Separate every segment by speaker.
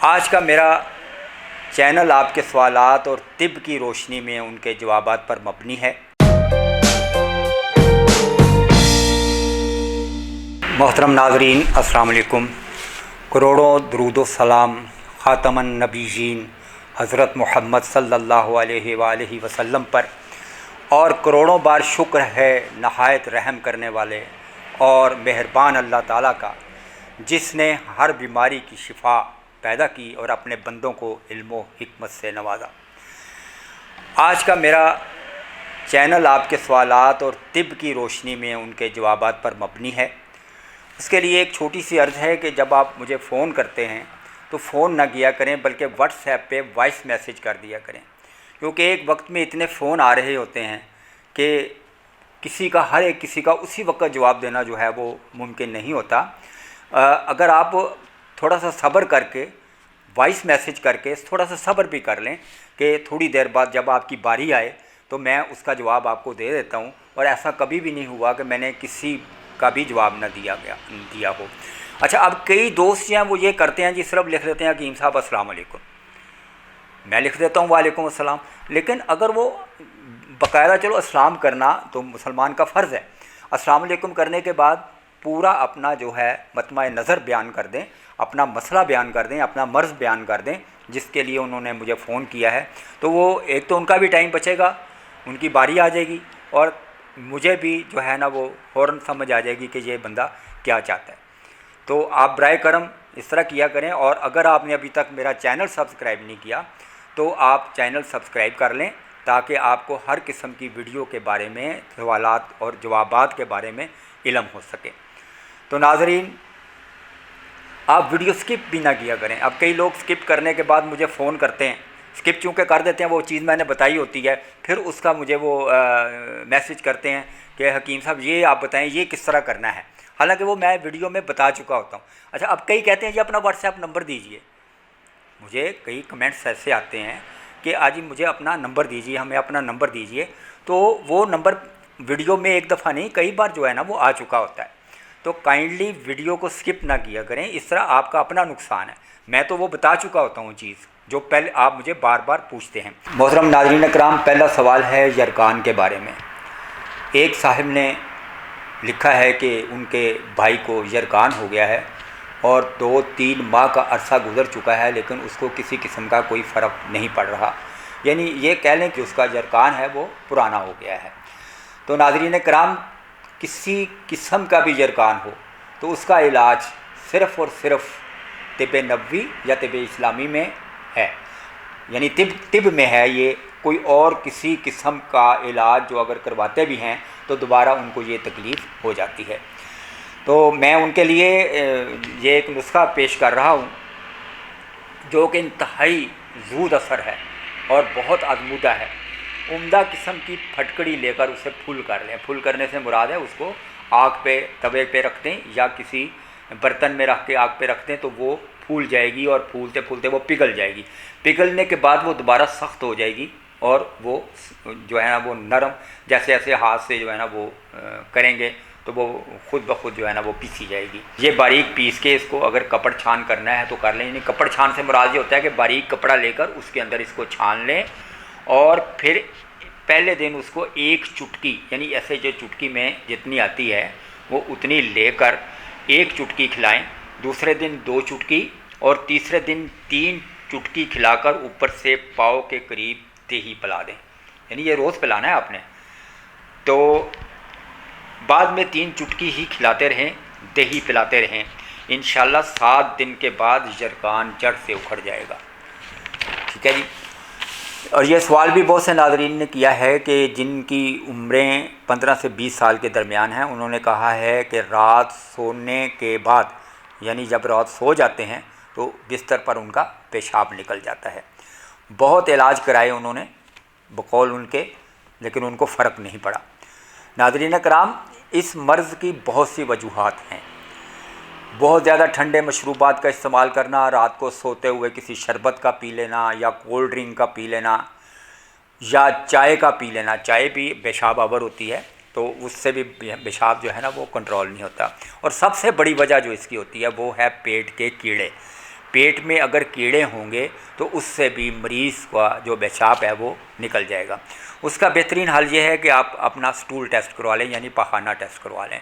Speaker 1: आज का मेरा चैनल आपके सवालात और तिब की रोशनी में उनके जवाबात पर मबनी है। मोहतरम नाज़रीन, अस्सलाम वालेकुम। करोड़ों दरूद सलाम ख़ातमन नबीयीन हज़रत मोहम्मद सल्लल्लाहु अलैहि वसल्लम पर और करोड़ों बार शुक्र है नहायत रहम करने वाले और मेहरबान अल्लाह ताला का, जिसने हर बीमारी की शिफा पैदा की और अपने बंदों को इल्म व हिकमत से नवाजा। आज का मेरा चैनल आपके सवालात और तिब की रोशनी में उनके जवाबात पर मबनी है। उसके लिए एक छोटी सी अर्ज़ है कि जब आप मुझे फ़ोन करते हैं तो फ़ोन ना किया करें, बल्कि व्हाट्सएप पे वॉइस मैसेज कर दिया करें, क्योंकि एक वक्त में इतने फ़ोन आ रहे होते हैं कि हर एक किसी का उसी वक्त जवाब देना जो है वो मुमकिन नहीं होता। अगर आप थोड़ा सा सब्र करके वॉइस मैसेज करके थोड़ा सा सब्र भी कर लें कि थोड़ी देर बाद जब आपकी बारी आए तो मैं उसका जवाब आपको दे देता हूँ। और ऐसा कभी भी नहीं हुआ कि मैंने किसी का भी जवाब न दिया हो। अच्छा, अब कई दोस्त हैं वो ये करते हैं जी, सिर्फ लिख देते हैं हकीम साहब अस्सलाम वालेकुम, मैं लिख देता हूँ वालेकुम अस्सलाम। लेकिन अगर वो बाकायदा, चलो अस्सलाम करना तो मुसलमान का फ़र्ज़ है, अस्सलाम वालेकुम करने के बाद पूरा अपना जो है मतमा नज़र बयान कर दें, अपना मसला बयान कर दें, अपना मर्ज़ बयान कर दें जिसके लिए उन्होंने मुझे फ़ोन किया है, तो वो एक तो उनका भी टाइम बचेगा, उनकी बारी आ जाएगी और मुझे भी जो है ना वो फ़ौरन समझ आ जाएगी कि ये बंदा क्या चाहता है। तो आप बराए करम इस तरह किया करें। और अगर आपने अभी तक मेरा चैनल सब्सक्राइब नहीं किया तो आप चैनल सब्सक्राइब कर लें, ताकि आपको हर किस्म की वीडियो के बारे में, सवालात और जवाबात के बारे में इल्म हो सके। तो नाज़रीन, आप वीडियो स्किप भी ना किया करें। अब कई लोग स्किप करने के बाद मुझे फ़ोन करते हैं, स्किप चूँकि कर देते हैं, वो चीज़ मैंने बताई होती है, फिर उसका मुझे वो मैसेज करते हैं कि हकीम साहब ये आप बताएं ये किस तरह करना है, हालांकि वो मैं वीडियो में बता चुका होता हूँ। अच्छा, अब कई कहते हैं जी अपना व्हाट्सएप नंबर दीजिए। मुझे कई कमेंट्स ऐसे आते हैं कि आज मुझे अपना नंबर दीजिए, हमें अपना नंबर दीजिए। तो वो नंबर वीडियो में एक दफ़ा नहीं, कई बार जो है ना वो आ चुका होता है। तो काइंडली वीडियो को स्किप ना किया करें, इस तरह आपका अपना नुकसान है। मैं तो वो बता चुका होता हूँ चीज़ जो पहले आप मुझे बार बार पूछते हैं। मोहतरम नाज़रीन इकराम, पहला सवाल है यरकान के बारे में। एक साहिब ने लिखा है कि उनके भाई को यरकान हो गया है और 2-3 माह का अरसा गुज़र चुका है, लेकिन उसको किसी किस्म का कोई फ़र्क नहीं पड़ रहा, यानी ये कह लें कि उसका यरकान है वो पुराना हो गया है। तो नाज़रीन इकराम, किसी किस्म का भी यरकान हो तो उसका इलाज सिर्फ़ और सिर्फ तिब नबवी या तिब इस्लामी में है, यानी तिब में है। ये कोई और किसी किस्म का इलाज जो अगर करवाते भी हैं तो दोबारा उनको ये तकलीफ़ हो जाती है। तो मैं उनके लिए ये एक नुस्खा पेश कर रहा हूँ जो कि इंतहाई ज़ूद असर है और बहुत आजमूदा है। उम्दा किस्म की फटकड़ी लेकर उसे फुल कर लें। फुल करने से मुराद है उसको आग पे, तवे पे रख दें या किसी बर्तन में रख के आग पे रख दें तो वो फूल जाएगी और फूलते फूलते वो पिघल जाएगी। पिघलने के बाद वो दोबारा सख्त हो जाएगी और वो जो है ना वो नरम, जैसे ऐसे हाथ से जो है ना वो करेंगे तो वो खुद ब खुद जो है ना वो पीसी जाएगी। ये बारीक पीस के इसको अगर कपड़ छान करना है तो कर लें। यानी कपड़ छान से मुराद ये होता है कि बारीक कपड़ा लेकर उसके अंदर इसको छान लें और फिर पहले दिन उसको एक चुटकी, यानी ऐसे जो चुटकी में जितनी आती है वो उतनी लेकर एक चुटकी खिलाएं, दूसरे दिन 2 चुटकी और तीसरे दिन 3 चुटकी खिलाकर ऊपर से पाव के करीब दही पिला दें। यानी ये रोज़ पिलाना है आपने। तो बाद में 3 चुटकी ही खिलाते रहें, दही पिलाते रहें। इंशाल्लाह 7 दिन के बाद यरकान जड़ से उखड़ जाएगा। ठीक है जी। और ये सवाल भी बहुत से नाज़रीन ने किया है कि जिनकी उम्रें 15 से 20 साल के दरमियान हैं। उन्होंने कहा है कि रात सोने के बाद, यानी जब रात सो जाते हैं तो बिस्तर पर उनका पेशाब निकल जाता है। बहुत इलाज कराए उन्होंने बकौल उनके, लेकिन उनको फ़र्क नहीं पड़ा। नाज़रीन कराम, इस मर्ज़ की बहुत सी वजूहात हैं। बहुत ज़्यादा ठंडे मशरूबात का इस्तेमाल करना, रात को सोते हुए किसी शरबत का पी लेना या कोल्ड ड्रिंक का पी लेना या चाय का पी लेना। चाय भी पेशाब आवर होती है तो उससे भी पेशाब जो है ना वो कंट्रोल नहीं होता। और सबसे बड़ी वजह जो इसकी होती है वो है पेट के कीड़े। पेट में अगर कीड़े होंगे तो उससे भी मरीज़ का जो पेशाब है वो निकल जाएगा। उसका बेहतरीन हल ये है कि आप अपना स्टूल टेस्ट करवा लें, यानी पखाना टेस्ट करवा लें।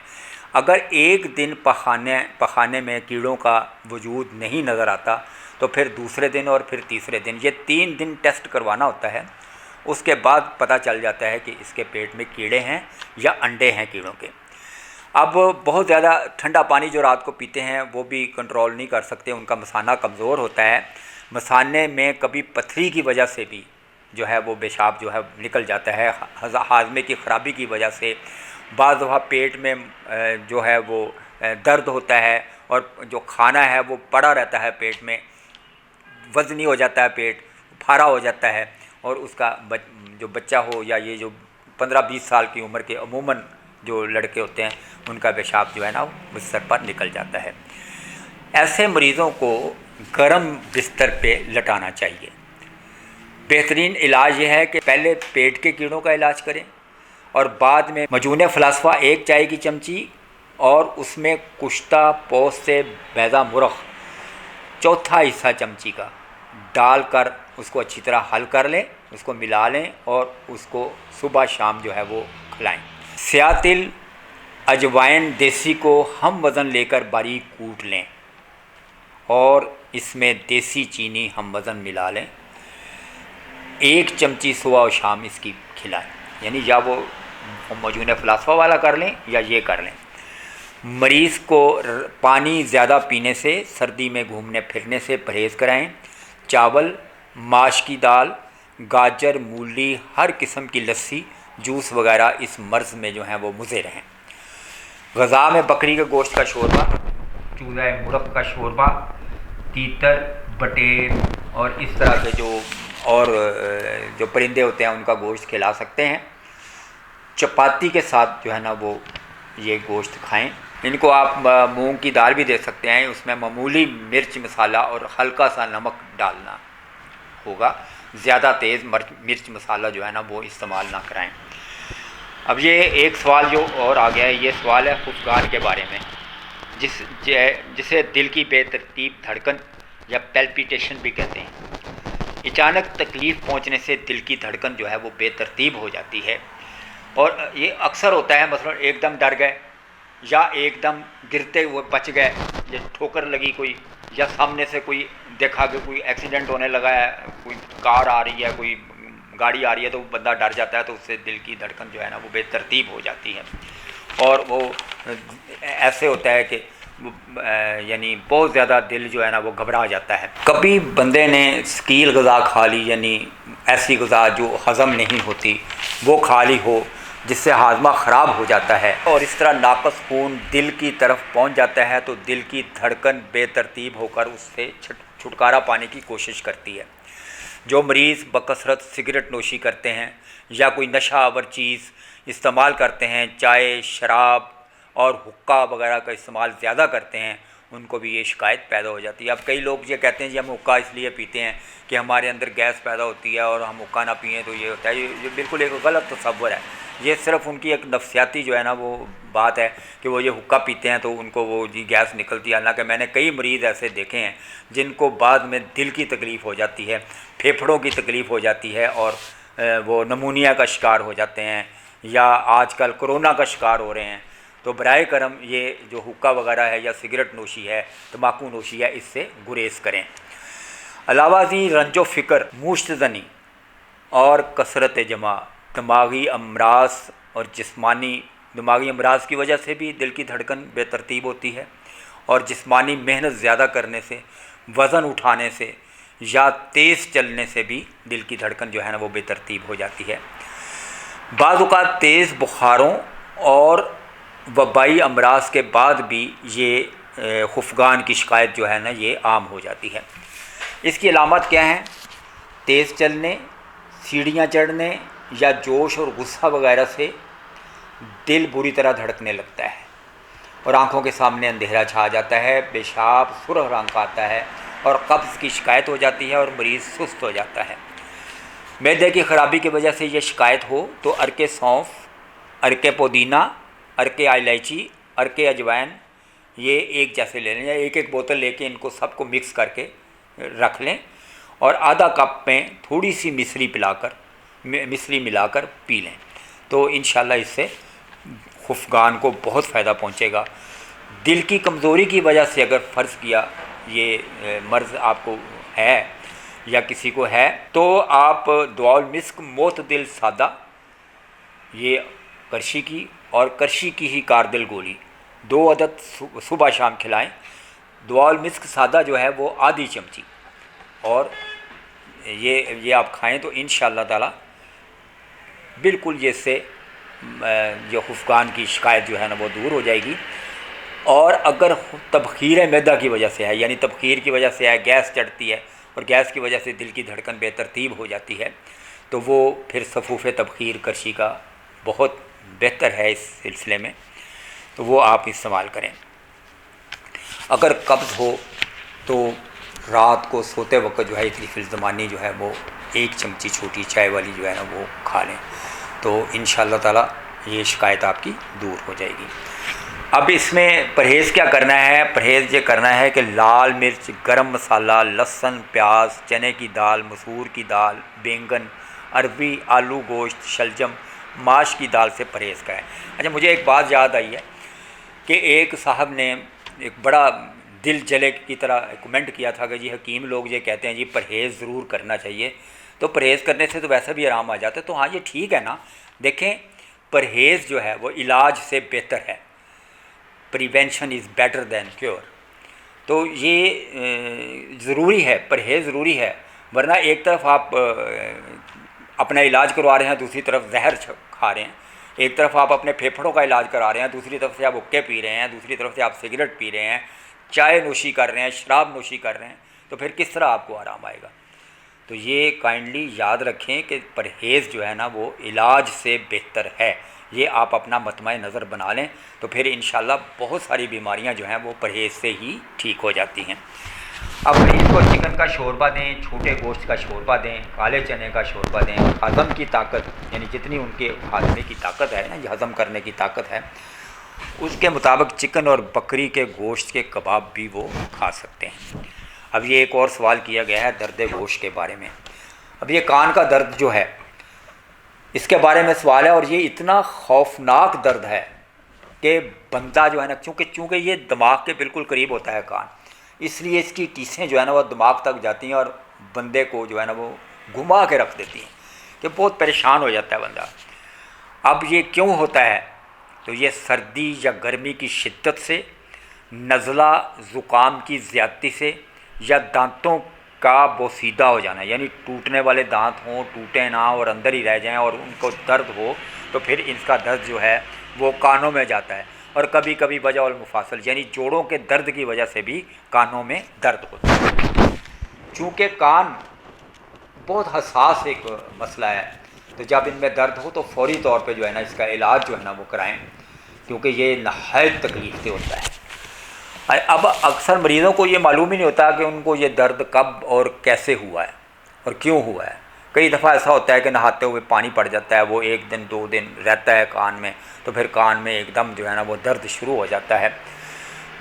Speaker 1: अगर एक दिन पखाने में कीड़ों का वजूद नहीं नज़र आता तो फिर दूसरे दिन और फिर तीसरे दिन, ये 3 दिन टेस्ट करवाना होता है। उसके बाद पता चल जाता है कि इसके पेट में कीड़े हैं या अंडे हैं कीड़ों के। अब बहुत ज़्यादा ठंडा पानी जो रात को पीते हैं वो भी कंट्रोल नहीं कर सकते, उनका मसाना कमज़ोर होता है। मसाने में कभी पथरी की वजह से भी जो है वो पेशाब जो है निकल जाता है, हाजमे की ख़राबी की वजह से। बाज़ दफ़ा पेट में जो है वो दर्द होता है और जो खाना है वो पड़ा रहता है पेट में, वज़नी हो जाता है, पेट फारा हो जाता है और उसका जो बच्चा हो या ये जो 15-20 साल की उम्र के अमूमन जो लड़के होते हैं उनका पेशाब जो है ना बिस्तर पर निकल जाता है। ऐसे मरीज़ों को गर्म बिस्तर पे लटाना चाहिए। बेहतरीन इलाज ये है कि पहले पेट के कीड़ों का इलाज करें और बाद में मजून फ़लास्फा 1 चाय की चमची और उसमें कुश्ता पोस्त से बैदा मुरख चौथा हिस्सा चमची का डालकर उसको अच्छी तरह हल कर लें, उसको मिला लें और उसको सुबह शाम जो है वो खिलाएं। स्यातिल अजवाइन देसी को हम वज़न लेकर बारीक कूट लें और इसमें देसी चीनी हम वज़न मिला लें। 1 चमची सुबह और शाम इसकी खिलाएं, यानी या वो मजून फ़लास्फा वाला कर लें या ये कर लें। मरीज़ को पानी ज़्यादा पीने से, सर्दी में घूमने फिरने से परहेज़ कराएं। चावल, माश की दाल, गाजर, मूली, हर किस्म की लस्सी, जूस वगैरह इस मर्ज़ में जो हैं वो मुज़र हैं। ग़ज़ा में बकरी के गोश्त का शोरबा, चूज़ा मुरग का शोरबा, तीतर, बटेर और इस तरह के जो परिंदे होते हैं उनका गोश्त खिला सकते हैं। चपाती के साथ जो है ना वो ये गोश्त खाएं। इनको आप मूंग की दाल भी दे सकते हैं, उसमें मामूली मिर्च मसाला और हल्का सा नमक डालना होगा। ज़्यादा तेज़ मिर्च मसाला जो है ना वो इस्तेमाल ना कराएं। अब ये एक सवाल जो और आ गया है, ये सवाल है खुफगान के बारे में, जिसे दिल की बेतरतीब धड़कन या पैल्पिटेशन भी कहते हैं। अचानक तकलीफ़ पहुंचने से दिल की धड़कन जो है वो बेतरतीब हो जाती है और ये अक्सर होता है, मसलन एकदम डर गए या एकदम गिरते हुए बच गए, या ठोकर लगी कोई, या सामने से कोई देखा कि कोई एक्सीडेंट होने लगा है, कोई कार आ रही है, कोई गाड़ी आ रही है, तो बंदा डर जाता है, तो उससे दिल की धड़कन जो है ना वो बेतरतीब हो जाती है और वो ऐसे होता है कि यानी बहुत ज़्यादा दिल जो है ना वो घबरा जाता है। कभी बंदे ने स्कील ग़ज़ा खा ली, यानी ऐसी ग़ज़ा जो हज़म नहीं होती वो खा ली हो, जिससे हाजमा ख़राब हो जाता है और इस तरह नाक़स खून दिल की तरफ पहुंच जाता है, तो दिल की धड़कन बेतरतीब होकर उससे छुटकारा पाने की कोशिश करती है। जो मरीज़ बकसरत सिगरेट नोशी करते हैं या कोई नशा आवर चीज़ इस्तेमाल करते हैं, चाय, शराब और हुक्का वगैरह का इस्तेमाल ज़्यादा करते हैं, उनको भी ये शिकायत पैदा हो जाती है। अब कई लोग ये कहते हैं जी हम हुक्का इसलिए पीते हैं कि हमारे अंदर गैस पैदा होती है और हम हुक्का ना पिएँ तो ये होता है। ये बिल्कुल एक गलत तसव्वुर है। ये सिर्फ़ उनकी एक नफ्सियाती जो है ना वो बात है कि वो ये हुक्का पीते हैं तो उनको वो जी गैस निकलती है। हालांकि मैंने कई मरीज़ ऐसे देखे हैं जिनको बाद में दिल की तकलीफ़ हो जाती है, फेफड़ों की तकलीफ़ हो जाती है और वो नमूनिया का शिकार हो जाते हैं या आजकल कोरोना का शिकार हो रहे हैं। तो बराए करम ये जो हुक्का वगैरह है या सिगरेट नोशी है, तम्बाकू नोशी है, इससे गुरेज़ करें। अलावा जी रंजो फ़िक्र, मुश्तज़नी और कसरत जमा दिमागी अमराज और दिमागी अमराज की वजह से भी दिल की धड़कन बेतरतीब होती है और जिस्मानी मेहनत ज़्यादा करने से, वज़न उठाने से या तेज़ चलने से भी दिल की धड़कन जो है ना वो बेतरतीब हो जाती है। बाज़ औक़ात तेज़ बुखारों और वबाई अमराज के बाद भी ये खुफगान की शिकायत जो है ना ये आम हो जाती है। इसकी अलामत क्या हैं? तेज़ चलने, सीढ़ियाँ चढ़ने या जोश और गुस्सा वगैरह से दिल बुरी तरह धड़कने लगता है और आँखों के सामने अंधेरा छा जाता है, पेशाब सुरख रंग का आता है और कब्ज़ की शिकायत हो जाती है और मरीज़ सुस्त हो जाता है। मैदे की ख़राबी की वजह से ये शिकायत हो तो अर्के सौंफ, अर्के पुदीना, अर्के इलायची, अर्के अजवाइन ये एक जैसे ले लें या एक एक बोतल लेके इनको सबको मिक्स करके रख लें और आधा कप में थोड़ी सी मिश्री मिलाकर पी लें, तो इंशाल्लाह इससे खुफगान को बहुत फ़ायदा पहुँचेगा। दिल की कमज़ोरी की वजह से अगर फ़र्ज़ किया ये मर्ज़ आपको है या किसी को है, तो आप दुआउल मिस्क मोतदिल सादा, ये करशी की और करशी की ही कारदिल गोली 2 अदद सुबह शाम खिलाएं। दुआउल मिस्क सादा जो है वो आधी चमची, और ये आप खाएं तो इंशाअल्लाह ताला बिल्कुल ये इससे जो खुफगान की शिकायत जो है ना वो दूर हो जाएगी। और अगर तबखीर मैदा की वजह से है, यानी तबखीर की वजह से है, गैस चढ़ती है और गैस की वजह से दिल की धड़कन बेतरतीब हो जाती है, तो वो फिर सफ़ूफ़ तबखीर करशी का बहुत बेहतर है इस सिलसिले में, तो वो आप इस्तेमाल करें। अगर कब्ज़ हो तो रात को सोते वक्त जो है इतनी ज़मानी जो है वो 1 चमची छोटी चाय वाली जो है ना वो खा लें, तो इंशाअल्लाह ताला ये शिकायत आपकी दूर हो जाएगी। अब इसमें परहेज़ क्या करना है? परहेज़ ये करना है कि लाल मिर्च, गरम मसाला, लहसुन, प्याज, चने की दाल, मसूर की दाल, बैंगन, अरबी, आलू गोश्त, शलजम, माश की दाल से परहेज़ करें। अच्छा, मुझे एक बात याद आई है कि एक साहब ने एक बड़ा दिल जले की तरह कमेंट किया था कि जी हकीम लोग ये कहते हैं जी परहेज़ ज़रूर करना चाहिए, तो परहेज़ करने से तो वैसे भी आराम आ जाता है। तो हाँ, ये ठीक है ना। देखें, परहेज़ जो है वो इलाज से बेहतर है, prevention is better than cure. तो ये ज़रूरी है, परहेज़ ज़रूरी है, वरना एक तरफ आप अपना इलाज करवा रहे हैं, दूसरी तरफ जहर खा रहे हैं। एक तरफ आप अपने फेफड़ों का इलाज करा रहे हैं, दूसरी तरफ से आप हुक्के पी रहे हैं, दूसरी तरफ से आप सिगरेट पी रहे हैं, चाय नोशी कर रहे हैं, शराब नोशी कर रहे हैं, तो फिर किस तरह आपको आराम आएगा? तो ये काइंडली याद रखें कि परहेज़ जो है ना वो इलाज से बेहतर है। ये आप अपना मतमाए नज़र बना लें, तो फिर इंशाल्लाह बहुत सारी बीमारियां जो हैं वो परहेज़ से ही ठीक हो जाती हैं। अब मरीज़ को चिकन का शोरबा दें, छोटे गोश्त का शोरबा दें, काले चने का शोरबा दें। हज़म की ताकत, यानी जितनी उनके हाजमे की ताकत है ना, हज़म करने की ताकत है, उसके मुताबिक चिकन और बकरी के गोश्त के कबाब भी वो खा सकते हैं। अब ये एक और सवाल किया गया है दर्द गोश्त के बारे में। अब ये कान का दर्द जो है, इसके बारे में सवाल है, और ये इतना खौफनाक दर्द है कि बंदा जो है ना, चूँकि ये दिमाग के बिल्कुल करीब होता है कान, इसलिए इसकी टीसें जो है ना वो दिमाग तक जाती हैं और बंदे को जो है ना वो घुमा के रख देती हैं कि बहुत परेशान हो जाता है बंदा। अब ये क्यों होता है? तो ये सर्दी या गर्मी की शिद्दत से, नज़ला ज़ुकाम की ज़्यादती से, या दांतों का बोसीदा हो जाना, यानी टूटने वाले दांत हों, टूटे ना और अंदर ही रह जाएं और उनको दर्द हो, तो फिर इसका दर्द जो है वो कानों में जाता है। और कभी कभी वजह और मुफासल, यानी जोड़ों के दर्द की वजह से भी कानों में दर्द होता है। चूँकि कान बहुत हसास एक मसला है, तो जब इनमें दर्द हो तो फौरी तौर पे जो है ना इसका इलाज जो है ना वो कराएं, क्योंकि ये नहायत तकलीफ से होता है। अब अक्सर मरीज़ों को ये मालूम ही नहीं होता कि उनको ये दर्द कब और कैसे हुआ है और क्यों हुआ है। कई दफ़ा ऐसा होता है कि नहाते हुए पानी पड़ जाता है, वो 1 दिन 2 दिन रहता है कान में, तो फिर कान में एकदम जो है ना वो दर्द शुरू हो जाता है,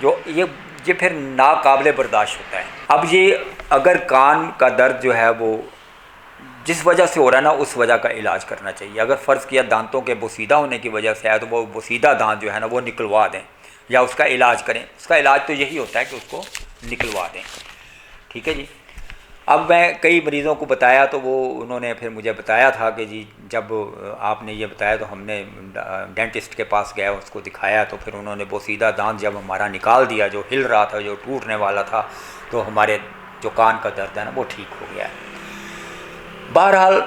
Speaker 1: जो ये फिर नाकाबिले बर्दाश्त होता है। अब ये अगर कान का दर्द जो है वो जिस वजह से हो रहा है ना, उस वजह का इलाज करना चाहिए। अगर फ़र्ज़ किया दांतों के बोसीदा होने की वजह से है, तो वो बोसीदा दांत जो है ना वो निकलवा दें या उसका इलाज करें। उसका इलाज तो यही होता है कि उसको निकलवा दें, ठीक है जी। अब मैं कई मरीज़ों को बताया तो वो उन्होंने फिर मुझे बताया था कि जी जब आपने ये बताया तो हमने डेंटिस्ट के पास गया, उसको दिखाया, तो फिर उन्होंने बोसीदा दांत जब हमारा निकाल दिया, जो हिल रहा था, जो टूटने वाला था, तो हमारे जो कान का दर्द है ना वो ठीक हो गया है। बहरहाल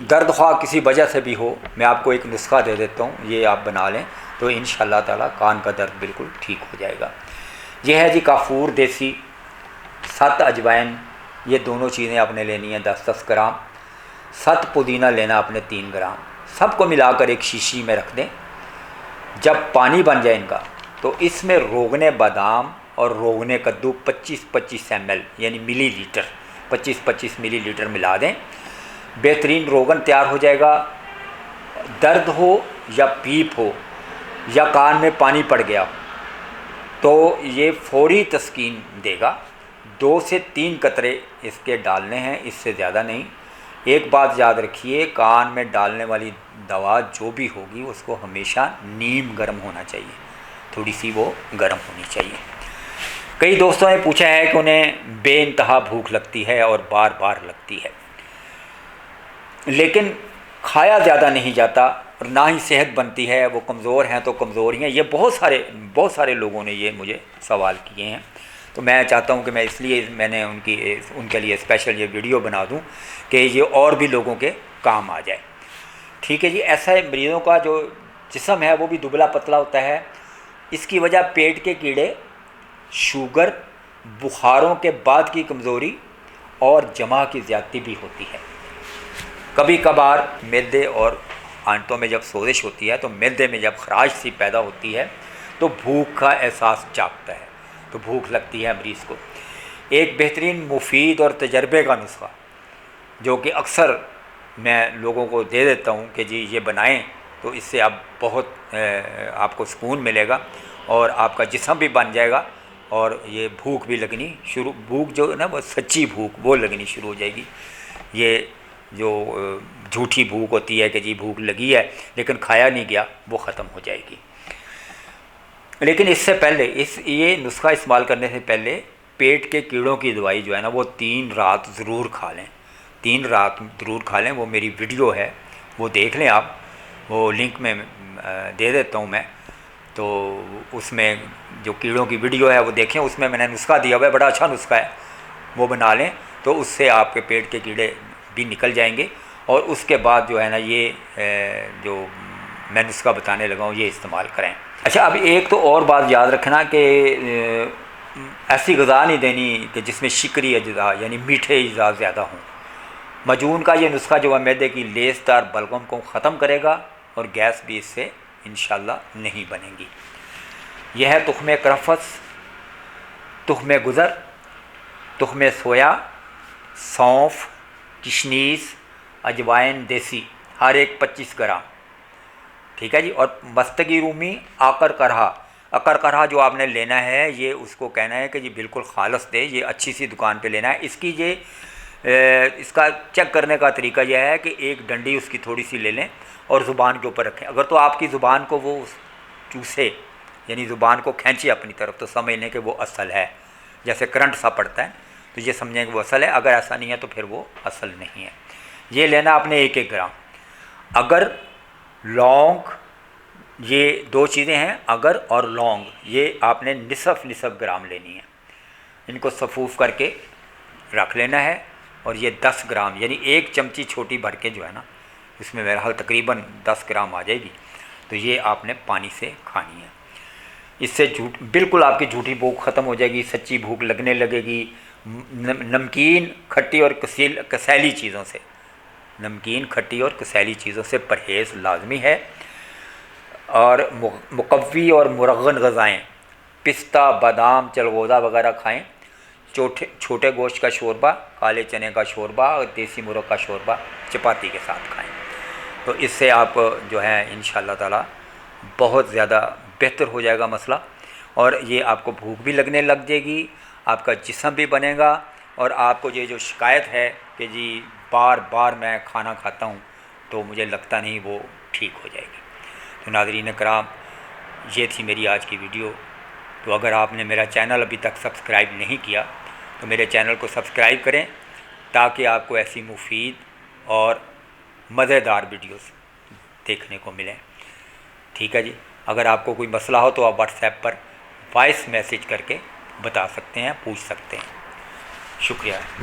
Speaker 1: दर्द ख्वाह किसी वजह से भी हो, मैं आपको एक नुस्खा दे देता हूँ, ये आप बना लें तो इंशाअल्लाह ताला कान का दर्द बिल्कुल ठीक हो जाएगा। यह है जी काफूर देसी, 7 अजवाइन, ये दोनों चीज़ें आपने लेनी है 10-10 ग्राम। 7 पुदीना लेना आपने 3 ग्राम। सबको मिलाकर एक शीशी में रख दें। जब पानी बन जाए इनका, तो इसमें रोगने बादाम और रोगने कद्दू 25-25 ml यानी मिलीलीटर, 25-25 मिलीलीटर मिला दें। बेहतरीन रोगन तैयार हो जाएगा। दर्द हो या पीप हो या कान में पानी पड़ गया, तो ये फौरी तस्कीन देगा। 2 से 3 कतरे इसके डालने हैं, इससे ज़्यादा नहीं। एक बात याद रखिए, कान में डालने वाली दवा जो भी होगी उसको हमेशा नीम गर्म होना चाहिए, थोड़ी सी वो गर्म होनी चाहिए। कई दोस्तों ने पूछा है कि उन्हें बेइंतहा भूख लगती है और बार बार लगती है, लेकिन खाया ज़्यादा नहीं जाता और ना ही सेहत बनती है, वो कमज़ोर हैं तो कमज़ोर ही हैं। ये बहुत सारे लोगों ने ये मुझे सवाल किए हैं। तो मैं चाहता हूँ कि मैं इसलिए मैंने उनके लिए स्पेशल ये वीडियो बना दूँ कि ये और भी लोगों के काम आ जाए। ठीक है जी। ऐसा मरीज़ों का जो जिस्म है वो भी दुबला पतला होता है। इसकी वजह पेट के कीड़े, शुगर, बुखारों के बाद की कमज़ोरी और जमा की ज़्यादती भी होती है। कभी कभार मैदे और आंतों में जब सोजिश होती है तो मैदे में जब खराश सी पैदा होती है तो भूख का एहसास जागता है, तो भूख लगती है मरीज़ को। एक बेहतरीन, मुफीद और तजर्बे का नुस्खा जो कि अक्सर मैं लोगों को दे देता हूँ कि जी ये बनाएं, तो इससे आप बहुत आपको सुकून मिलेगा और आपका जिस्म भी बन जाएगा और ये भूख भी लगनी शुरू, भूख जो है ना वो सच्ची भूख वो लगनी शुरू हो जाएगी। ये जो झूठी भूख होती है कि जी भूख लगी है लेकिन खाया नहीं गया, वो ख़त्म हो जाएगी। लेकिन इससे पहले ये नुस्खा इस्तेमाल करने से पहले पेट के कीड़ों की दवाई जो है ना वो 3 रात ज़रूर खा लें। 3 रात ज़रूर खा लें। वो मेरी वीडियो है, वो देख लें आप, वो लिंक में दे देता हूँ मैं। तो उसमें जो कीड़ों की वीडियो है वो देखें, उसमें मैंने नुस्खा दिया हुआ है, बड़ा अच्छा नुस्खा है, वो बना लें तो उससे आपके पेट के कीड़े भी निकल जाएंगे। और उसके बाद जो है ना ये जो मैं नुस्खा बताने लगा हूँ ये इस्तेमाल करें। अच्छा, अब एक तो और बात याद रखना कि ऐसी ग़िज़ा नहीं देनी कि जिसमें शिकरी अज्जा यानी मीठे अज्जा ज़्यादा हों। मजून का ये नुस्खा जो है मैदे की लेसदार बलगम को ख़त्म करेगा और गैस भी इससे इंशाल्लाह नहीं बनेगी। यह है तुख्मे करफस, तुख्मे गुज़र, तुख्मे सोया, सौंफ, किशनीस, अजवाइन देसी, हर एक 25 ग्राम। ठीक है जी। और मस्तगी रूमी, आकर करहा। अकर करहा जो आपने लेना है ये उसको कहना है कि जी बिल्कुल खालस दे, ये अच्छी सी दुकान पे लेना है। इसकी ये इसका चेक करने का तरीका यह है कि एक डंडी उसकी थोड़ी सी ले लें और ज़ुबान के ऊपर रखें। अगर तो आपकी ज़ुबान को वो चूसे यानी ज़ुबान को खींचे अपनी तरफ तो समझ लें कि वो असल है, जैसे करंट सा पड़ता है तो ये समझें कि वो असल है। अगर ऐसा नहीं है तो फिर वो असल नहीं है। ये लेना आपने 1-1 ग्राम। अगर, लौंग, ये 2 चीज़ें हैं, अगर और लौंग, ये आपने निसफ़ ग्राम लेनी है। इनको सफूफ़ करके रख लेना है। और ये 10 ग्राम यानी 1 चमची छोटी भर के जो है ना, इसमें मेरा हाल तकरीबन 10 ग्राम आ जाएगी, तो ये आपने पानी से खानी है। इससे बिल्कुल आपकी झूठी भूख ख़त्म हो जाएगी, सच्ची भूख लगने लगेगी। नमकीन, खट्टी और कसैली चीज़ों से, नमकीन, खट्टी और कसैली चीज़ों से परहेज़ लाजमी है। और मुकव्वी और मुरग़्ग़न ग़िज़ाएँ, पिस्ता, बादाम, चलगोज़ा वगैरह खाएँ। छोटे गोश्त का शोरबा, काले चने का शोरबा और देसी मुर्ग़ का शोरबा चपाती के साथ खाएँ। तो इससे आप जो है इंशाअल्लाह ताला बहुत ज़्यादा बेहतर हो जाएगा मसला, और ये आपको भूख भी लगने लग जाएगी, आपका जिस्म भी बनेगा, और आपको ये जो शिकायत है कि जी बार बार मैं खाना खाता हूँ तो मुझे लगता नहीं, वो ठीक हो जाएगी। तो नाज़रीन कराम, ये थी मेरी आज की वीडियो। तो अगर आपने मेरा चैनल अभी तक सब्सक्राइब नहीं किया तो मेरे चैनल को सब्सक्राइब करें ताकि आपको ऐसी मुफीद और मज़ेदार वीडियोस देखने को मिलें। ठीक है जी। अगर आपको कोई मसला हो तो आप व्हाट्सएप पर वॉइस मैसेज करके बता सकते हैं, पूछ सकते हैं। शुक्रिया।